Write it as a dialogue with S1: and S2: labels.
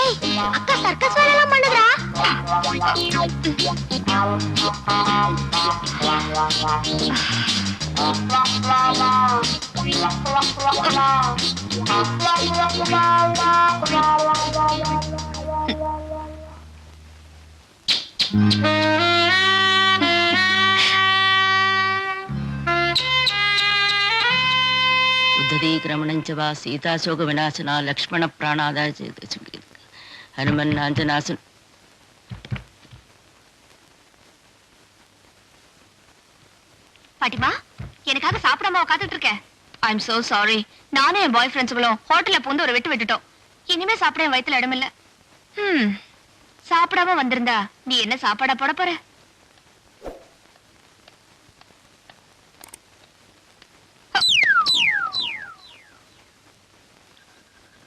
S1: ஏய் அக்கா சர்க்கஸ் வேலைலாம் பண்ணுதுடா.
S2: உத்ததீக்கிரமணஞ்சவா சீதாசோக விநாசனா லக்ஷ்மண பிராணாதா ஹனுமன் அஞ்சனாசன்.
S1: பாட்டிமா எனக்காக சாப்பிடாம காத்துட்டு இருக்கேன். I am so sorry. நானும் என் பாய் ஃப்ரெண்ட்ஸுகளும் ஹோட்டல்ல பூந்து ஒரு வெட்டு விட்டுட்டோம். இனிமே சாப்பிட என் வயித்துல இடமில்ல. சாப்பிடாம வந்திருந்தா நீ என்ன சாப்பாடா போட போற?